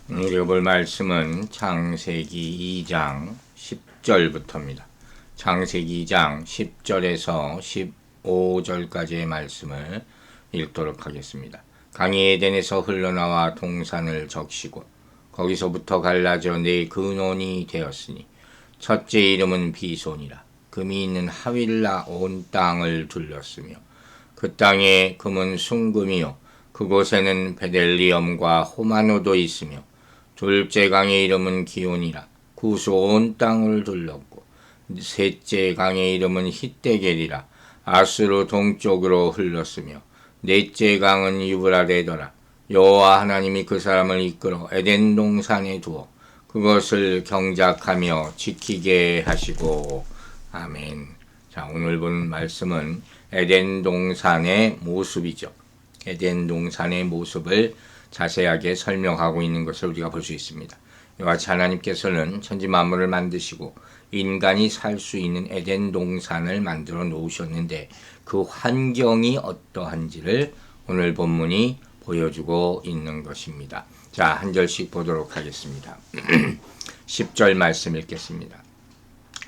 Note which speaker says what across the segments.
Speaker 1: 우리가 볼 말씀은 창세기 2장 10절부터입니다. 창세기 2장 10절에서 15절까지의 말씀을 읽도록 하겠습니다. 강이 에덴에서 흘러나와 동산을 적시고 거기서부터 갈라져 네 근원이 되었으니 첫째 이름은 비손이라. 금이 있는 하윌라 온 땅을 둘렀으며 그 땅에 금은 순금이요 그곳에는 베델리엄과 호마노도 있으며 둘째 강의 이름은 기온이라. 구수 온 땅을 둘렀고 셋째 강의 이름은 히데겔이라. 아수르 동쪽으로 흘렀으며 넷째 강은 유브라데더라. 여호와 하나님이 그 사람을 이끌어 에덴 동산에 두어 그것을 경작하며 지키게 하시고. 아멘. 자, 오늘 본 말씀은 에덴 동산의 모습이죠. 에덴 동산의 모습을 자세하게 설명하고 있는 것을 우리가 볼 수 있습니다. 이와 같이 하나님께서는 천지 만물을 만드시고 인간이 살 수 있는 에덴 동산을 만들어 놓으셨는데 그 환경이 어떠한지를 오늘 본문이 보여주고 있는 것입니다. 자, 한 절씩 보도록 하겠습니다. 10절 말씀 읽겠습니다.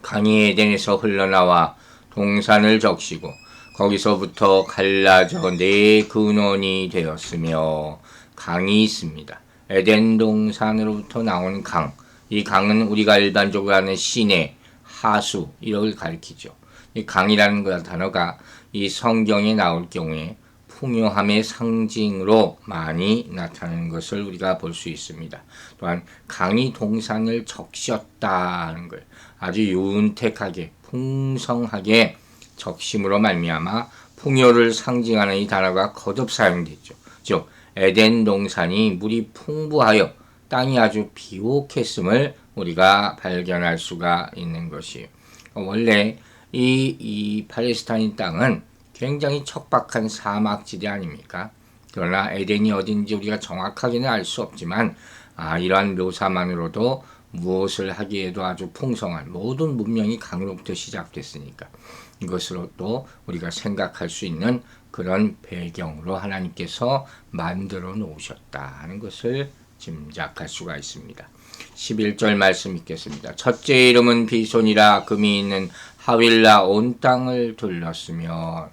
Speaker 1: 강이 에덴에서 흘러나와 동산을 적시고 거기서부터 갈라져 네 근원이 되었으며. 강이 있습니다. 에덴 동산으로부터 나온 강. 이 강은 우리가 일반적으로 아는 시내, 하수 이걸 가리키죠. 이 강이라는 단어가 이 성경에 나올 경우에 풍요함의 상징으로 많이 나타나는 것을 우리가 볼 수 있습니다. 또한 강이 동산을 적셨다는 걸 아주 윤택하게 풍성하게 적심으로 말미암아 풍요를 상징하는 이 단어가 거듭 사용됐죠. 즉 에덴 동산이 물이 풍부하여 땅이 아주 비옥했음을 우리가 발견할 수가 있는 것이에요. 원래 이 팔레스타인 땅은 굉장히 척박한 사막지대 아닙니까? 그러나 에덴이 어딘지 우리가 정확하게는 알 수 없지만 이러한 묘사만으로도 무엇을 하기에도 아주 풍성한 모든 문명이 강으로부터 시작됐으니까 이것으로 또 우리가 생각할 수 있는 그런 배경으로 하나님께서 만들어 놓으셨다는 것을 짐작할 수가 있습니다. 11절 말씀 읽겠습니다. 첫째 이름은 비손이라. 금이 있는 하윌라 온 땅을 둘렀으며.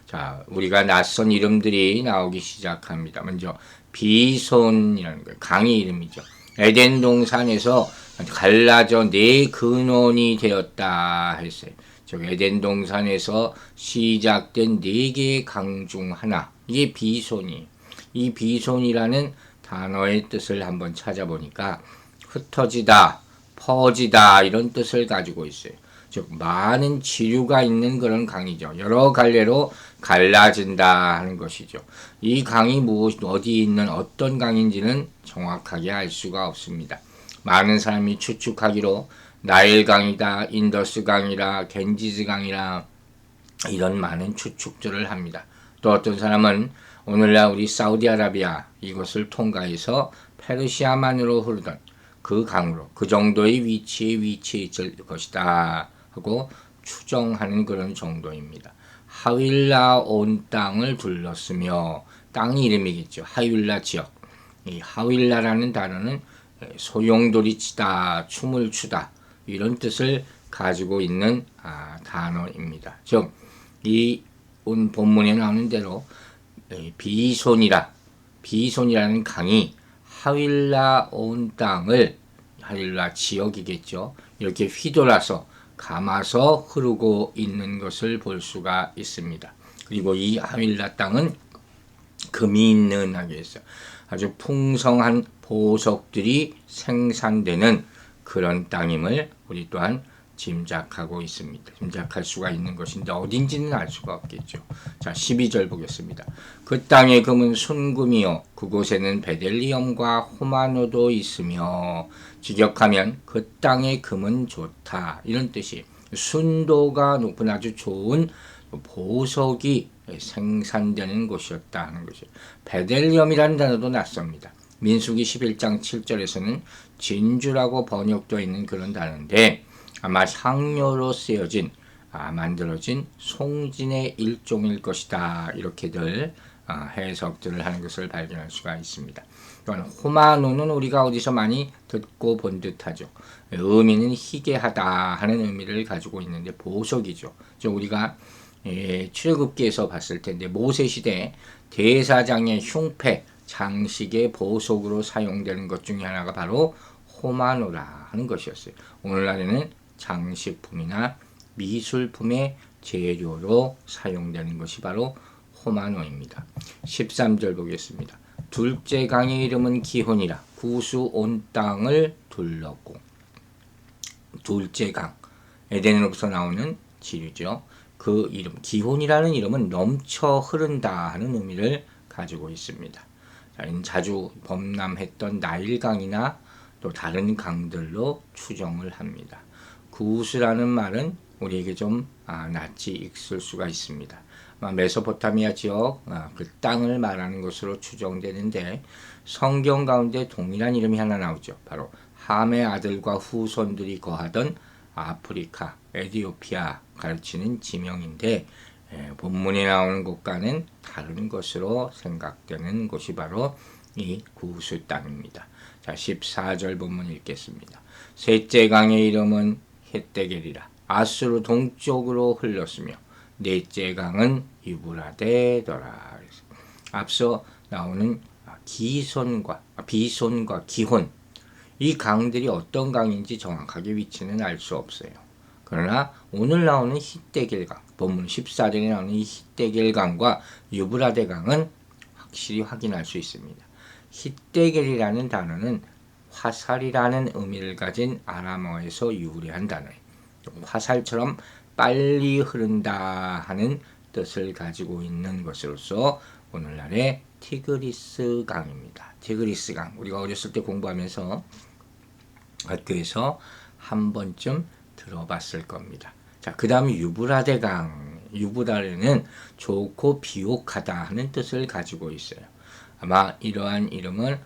Speaker 1: 자, 우리가 낯선 이름들이 나오기 시작합니다. 먼저 비손이라는 거예요. 강의 이름이죠. 에덴 동산에서 갈라져 네 근원이 되었다 했어요. 즉 에덴 동산에서 시작된 네 개의 강 중 하나, 이게 비손이. 이 비손이라는 단어의 뜻을 한번 찾아보니까 흩어지다, 퍼지다 이런 뜻을 가지고 있어요. 즉 많은 지류가 있는 그런 강이죠. 여러 갈래로 갈라진다 하는 것이죠. 이 강이 어디 있는 어떤 강인지는 정확하게 알 수가 없습니다. 많은 사람이 추측하기로 나일강이다, 인더스강이라, 겐지스강이라 이런 많은 추측들을 합니다. 또 어떤 사람은 오늘날 우리 사우디아라비아 이것을 통과해서 페르시아만으로 흐르던 그 강으로 그 정도의 위치에 있을 것이다 하고 추정하는 그런 정도입니다. 하윌라 온 땅을 둘렀으며. 땅 이름이겠죠. 하윌라 지역. 이 하윌라라는 단어는 소용돌이 치다, 춤을 추다 이런 뜻을 가지고 있는 단어입니다. 즉 이 본문에 나오는 대로 비손이라는 강이 하윌라 온 땅을, 하윌라 지역이겠죠, 이렇게 휘돌아서 감아서 흐르고 있는 것을 볼 수가 있습니다. 그리고 이 하윌라 땅은 금이 있는 하겠어요. 아주 풍성한 보석들이 생산되는 그런 땅임을 우리 또한 짐작하고 있습니다. 짐작할 수가 있는 것인데 어딘지는 알 수가 없겠죠. 자, 12절 보겠습니다. 그 땅의 금은 순금이요 그곳에는 베델리엄과 호마노도 있으며. 직역하면 그 땅의 금은 좋다 이런 뜻이, 순도가 높은 아주 좋은 보석이 생산되는 곳이었다 하는 것이죠. 베델리엄이라는 단어도 낯섭니다. 민수기 11장 7절에서는 진주라고 번역되어 있는 그런 단어인데 아마 향료로 쓰여진 만들어진 송진의 일종일 것이다 이렇게들 해석들을 하는 것을 발견할 수가 있습니다. 또한 호마노는 우리가 어디서 많이 듣고 본 듯하죠. 의미는 희게하다 하는 의미를 가지고 있는데 보석이죠. 우리가 출애굽기에서 봤을 텐데 모세 시대 대사장의 흉패 장식의 보석으로 사용되는 것 중에 하나가 바로 호마노라 하는 것이었어요. 오늘날에는 장식품이나 미술품의 재료로 사용되는 것이 바로 호마노입니다. 13절 보겠습니다. 둘째 강의 이름은 기혼이라 구수 온 땅을 둘렀고. 둘째 강, 에덴으로부터 나오는 지류죠. 그 이름, 기혼이라는 이름은 넘쳐 흐른다 하는 의미를 가지고 있습니다. 자, 이는 자주 범람했던 나일강이나 또 다른 강들로 추정을 합니다. 구스라는 말은 우리에게 좀 낯이 익을 수가 있습니다. 메소포타미아 지역 그 땅을 말하는 것으로 추정되는데 성경 가운데 동일한 이름이 하나 나오죠. 바로 함의 아들과 후손들이 거하던 아프리카, 에티오피아 가르치는 지명인데 본문에 나오는 곳과는 다른 것으로 생각되는 곳이 바로 이 구스 땅입니다. 자, 14절 본문 읽겠습니다. 셋째 강의 이름은 헷데겔이라 아수르 동쪽으로 흘렀으며 넷째 강은 유브라데더라. 앞서 나오는 비손과 기혼, 이 강들이 어떤 강인지 정확하게 위치는 알 수 없어요. 그러나 오늘 나오는 힛데겔강, 본문 14절에 나오는 이 힛데겔강과 유브라데 강은 확실히 확인할 수 있습니다. 힛데겔이라는 단어는 화살이라는 의미를 가진 아람어에서 유래한 단어예요. 화살처럼 빨리 흐른다 하는 뜻을 가지고 있는 것으로서 오늘날의 티그리스 강입니다. 티그리스 강, 우리가 어렸을 때 공부하면서 학교에서 한 번쯤 들어봤을 겁니다. 자, 그 다음 유브라데 강. 유브라데는 좋고 비옥하다 하는 뜻을 가지고 있어요. 아마 이러한 이름은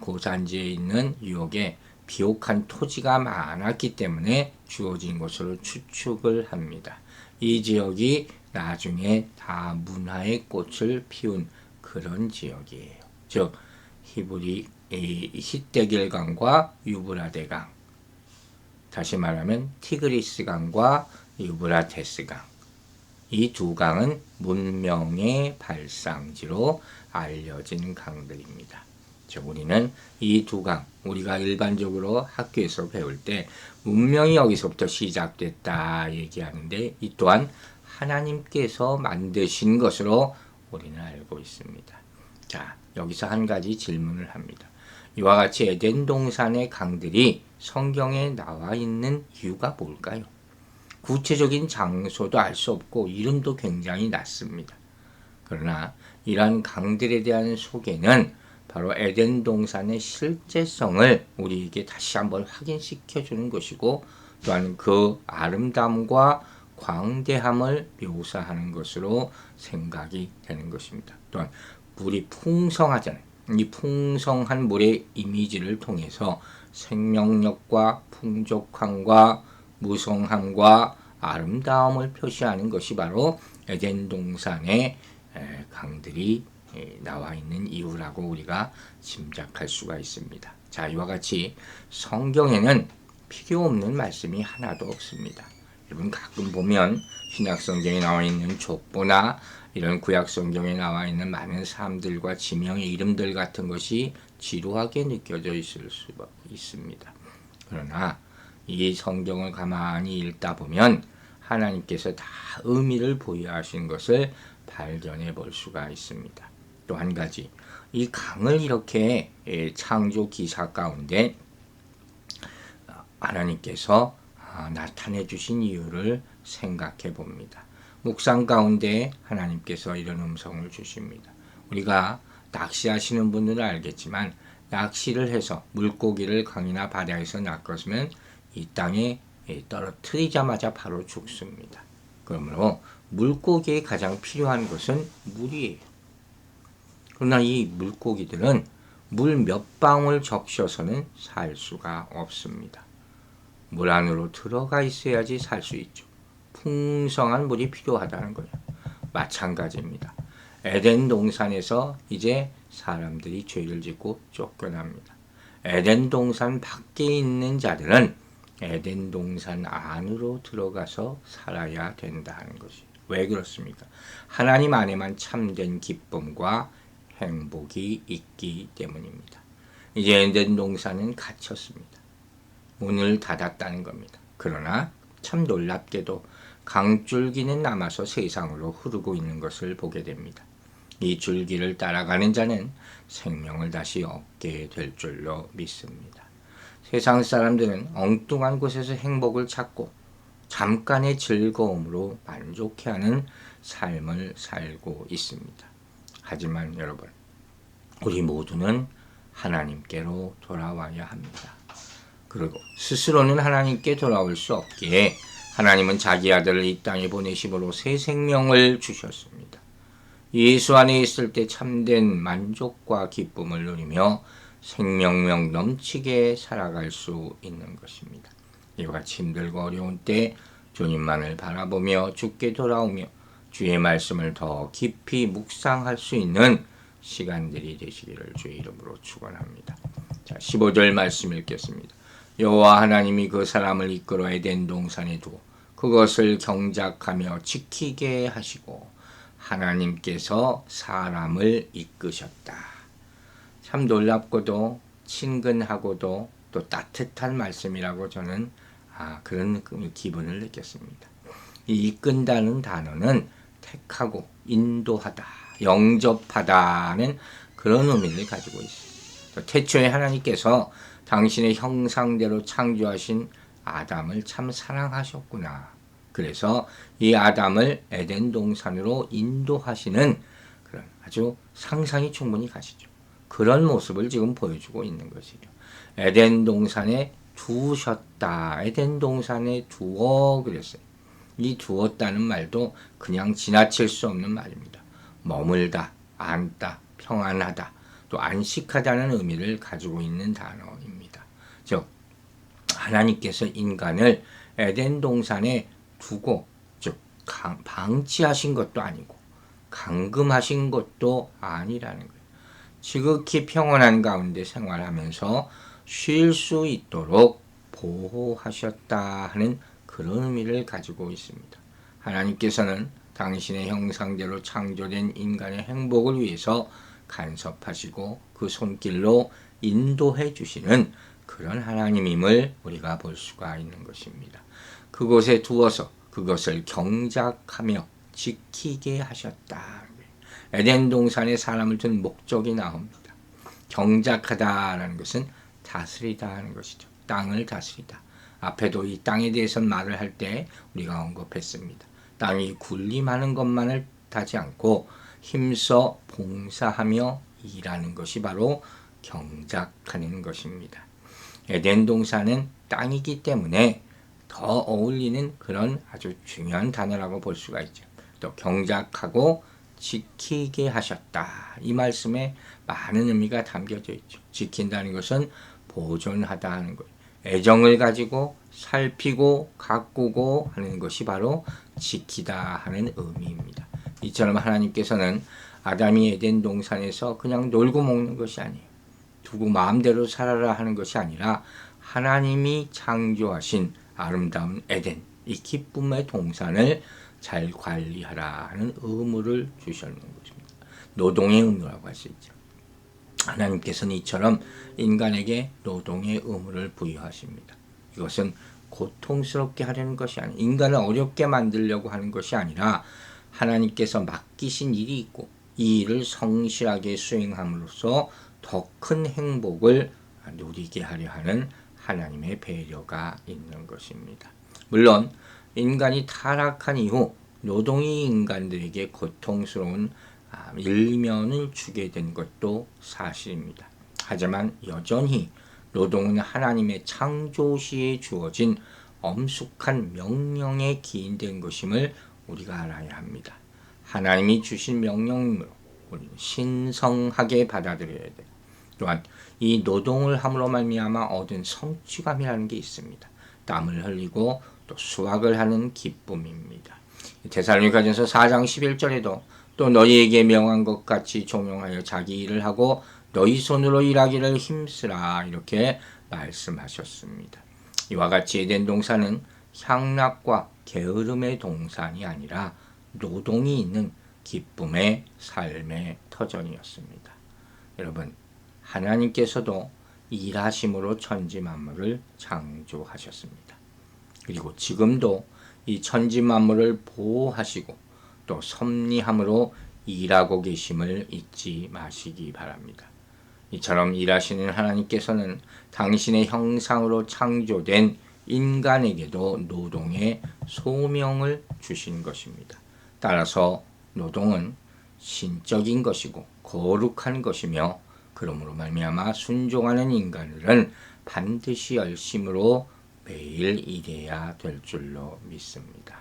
Speaker 1: 고산지에 있는 유역에 비옥한 토지가 많았기 때문에 주어진 것으로 추측을 합니다. 이 지역이 나중에 다 문화의 꽃을 피운 그런 지역이에요. 즉 힛데겔 강과 유브라데 강, 다시 말하면 티그리스 강과 유브라테스 강, 이 두 강은 문명의 발상지로 알려진 강들입니다. 즉 우리는 이 두 강, 우리가 일반적으로 학교에서 배울 때 문명이 여기서부터 시작됐다 얘기하는데 이 또한 하나님께서 만드신 것으로 우리는 알고 있습니다. 자, 여기서 한 가지 질문을 합니다. 이와 같이 에덴 동산의 강들이 성경에 나와 있는 이유가 뭘까요? 구체적인 장소도 알 수 없고 이름도 굉장히 낮습니다. 그러나 이러한 강들에 대한 소개는 바로 에덴 동산의 실제성을 우리에게 다시 한번 확인시켜 주는 것이고 또한 그 아름다움과 광대함을 묘사하는 것으로 생각이 되는 것입니다. 또한 물이 풍성하잖아요. 이 풍성한 물의 이미지를 통해서 생명력과 풍족함과 무성함과 아름다움을 표시하는 것이 바로 에덴 동산의 강들이 나와 있는 이유라고 우리가 짐작할 수가 있습니다. 자, 이와 같이 성경에는 필요 없는 말씀이 하나도 없습니다. 여러분 가끔 보면 신약성경에 나와 있는 족보나 이런 구약성경에 나와 있는 많은 사람들과 지명의 이름들 같은 것이 지루하게 느껴져 있을 수 있습니다. 그러나 이 성경을 가만히 읽다 보면 하나님께서 다 의미를 부여하신 것을 발견해 볼 수가 있습니다. 또 한 가지, 이 강을 이렇게 창조 기사 가운데 하나님께서 나타내 주신 이유를 생각해 봅니다. 묵상 가운데 하나님께서 이런 음성을 주십니다. 우리가 낚시하시는 분들은 알겠지만 낚시를 해서 물고기를 강이나 바다에서 낚았으면 이 땅에 떨어뜨리자마자 바로 죽습니다. 그러므로 물고기에 가장 필요한 것은 물이에요. 그러나 이 물고기들은 물 몇 방울 적셔서는 살 수가 없습니다. 물 안으로 들어가 있어야지 살 수 있죠. 풍성한 물이 필요하다는 거예요. 마찬가지입니다. 에덴 동산에서 이제 사람들이 죄를 짓고 쫓겨납니다. 에덴 동산 밖에 있는 자들은 에덴 동산 안으로 들어가서 살아야 된다는 것이. 왜 그렇습니까? 하나님 안에만 참된 기쁨과 행복이 있기 때문입니다. 이제 에덴 동산은 갇혔습니다. 문을 닫았다는 겁니다. 그러나 참 놀랍게도 강줄기는 남아서 세상으로 흐르고 있는 것을 보게 됩니다. 이 줄기를 따라가는 자는 생명을 다시 얻게 될 줄로 믿습니다. 세상 사람들은 엉뚱한 곳에서 행복을 찾고 잠깐의 즐거움으로 만족해하는 삶을 살고 있습니다. 하지만 여러분, 우리 모두는 하나님께로 돌아와야 합니다. 그리고 스스로는 하나님께 돌아올 수 없기에 하나님은 자기 아들을 이 땅에 보내심으로 새 생명을 주셨습니다. 예수 안에 있을 때 참된 만족과 기쁨을 누리며 생명력 넘치게 살아갈 수 있는 것입니다. 이와 같이 힘들고 어려운 때 주님만을 바라보며 주께 돌아오며 주의 말씀을 더 깊이 묵상할 수 있는 시간들이 되시기를 주의 이름으로 축원합니다. 자, 15절 말씀 읽겠습니다. 여호와 하나님이 그 사람을 이끌어 에덴 동산에 두어 그것을 경작하며 지키게 하시고 하나님께서 사람을 이끄셨다. 참 놀랍고도 친근하고도 또 따뜻한 말씀이라고 저는 그런 기분을 느꼈습니다. 이 이끈다는 단어는 택하고 인도하다, 영접하다는 그런 의미를 가지고 있습니다. 태초에 하나님께서 당신의 형상대로 창조하신 아담을 참 사랑하셨구나. 그래서 이 아담을 에덴 동산으로 인도하시는 그런 아주 상상이 충분히 가시죠. 그런 모습을 지금 보여주고 있는 것이죠. 에덴 동산에 두셨다. 에덴 동산에 두어 그랬어요. 이 두었다는 말도 그냥 지나칠 수 없는 말입니다. 머물다, 앉다, 평안하다, 또 안식하다는 의미를 가지고 있는 단어입니다. 즉 하나님께서 인간을 에덴 동산에 두고 즉 방치하신 것도 아니고 감금하신 것도 아니라는 거예요. 지극히 평온한 가운데 생활하면서 쉴 수 있도록 보호하셨다 하는 그런 의미를 가지고 있습니다. 하나님께서는 당신의 형상대로 창조된 인간의 행복을 위해서 간섭하시고 그 손길로 인도해 주시는 그런 하나님임을 우리가 볼 수가 있는 것입니다. 그곳에 두어서 그것을 경작하며 지키게 하셨다. 에덴 동산에 사람을 둔 목적이 나옵니다. 경작하다라는 것은 다스리다 하는 것이죠. 땅을 다스리다. 앞에도 이 땅에 대해서 말을 할 때 우리가 언급했습니다. 땅이 군림하는 것만을 하지 않고 힘써 봉사하며 일하는 것이 바로 경작하는 것입니다. 에덴 동산은 땅이기 때문에 더 어울리는 그런 아주 중요한 단어라고 볼 수가 있죠. 또 경작하고 지키게 하셨다. 이 말씀에 많은 의미가 담겨져 있죠. 지킨다는 것은 보존하다 하는 거예요. 애정을 가지고 살피고 가꾸고 하는 것이 바로 지키다 하는 의미입니다. 이처럼 하나님께서는 아담이 에덴 동산에서 그냥 놀고 먹는 것이 아니에요. 두고 마음대로 살아라 하는 것이 아니라 하나님이 창조하신 아름다운 에덴, 이 기쁨의 동산을 잘 관리하라 하는 의무를 주셨는 것입니다. 노동의 의무라고 할 수 있죠. 하나님께서는 이처럼 인간에게 노동의 의무를 부여하십니다. 이것은 고통스럽게 하려는 것이 아니라 인간을 어렵게 만들려고 하는 것이 아니라 하나님께서 맡기신 일이 있고 이 일을 성실하게 수행함으로써 더 큰 행복을 누리게 하려 하는 하나님의 배려가 있는 것입니다. 물론 인간이 타락한 이후 노동이 인간들에게 고통스러운 일면을 주게 된 것도 사실입니다. 하지만 여전히 노동은 하나님의 창조시에 주어진 엄숙한 명령에 기인된 것임을 우리가 알아야 합니다. 하나님이 주신 명령으로 우리는 신성하게 받아들여야 돼요. 또한 이 노동을 함으로 말미암아 얻은 성취감이라는 게 있습니다. 땀을 흘리고 또 수확을 하는 기쁨입니다. 데살로니가전서 4장 11절에도 또 너희에게 명한 것 같이 종용하여 자기 일을 하고 너희 손으로 일하기를 힘쓰라 이렇게 말씀하셨습니다. 이와 같이 에덴 동산은 향락과 게으름의 동산이 아니라 노동이 있는 기쁨의 삶의 터전이었습니다. 여러분, 하나님께서도 일하심으로 천지 만물을 창조하셨습니다. 그리고 지금도 이 천지 만물을 보호하시고 또 섭리함으로 일하고 계심을 잊지 마시기 바랍니다. 이처럼 일하시는 하나님께서는 당신의 형상으로 창조된 인간에게도 노동의 소명을 주신 것입니다. 따라서 노동은 신적인 것이고 거룩한 것이며 그러므로 말미암아 순종하는 인간들은 반드시 열심으로 매일 일해야 될 줄로 믿습니다.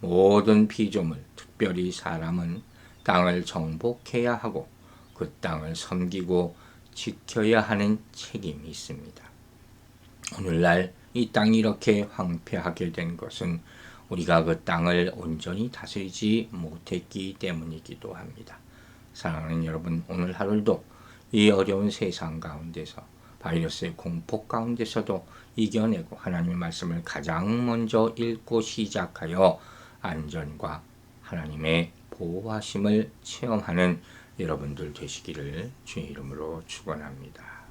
Speaker 1: 모든 피조물, 특별히 사람은 땅을 정복해야 하고 그 땅을 섬기고 지켜야 하는 책임이 있습니다. 오늘날 이 땅이 이렇게 황폐하게 된 것은 우리가 그 땅을 온전히 다스리지 못했기 때문이기도 합니다. 사랑하는 여러분, 오늘 하루도 이 어려운 세상 가운데서 바이러스의 공포 가운데서도 이겨내고 하나님의 말씀을 가장 먼저 읽고 시작하여 안전과 하나님의 보호하심을 체험하는 여러분들 되시기를 주의 이름으로 축원합니다.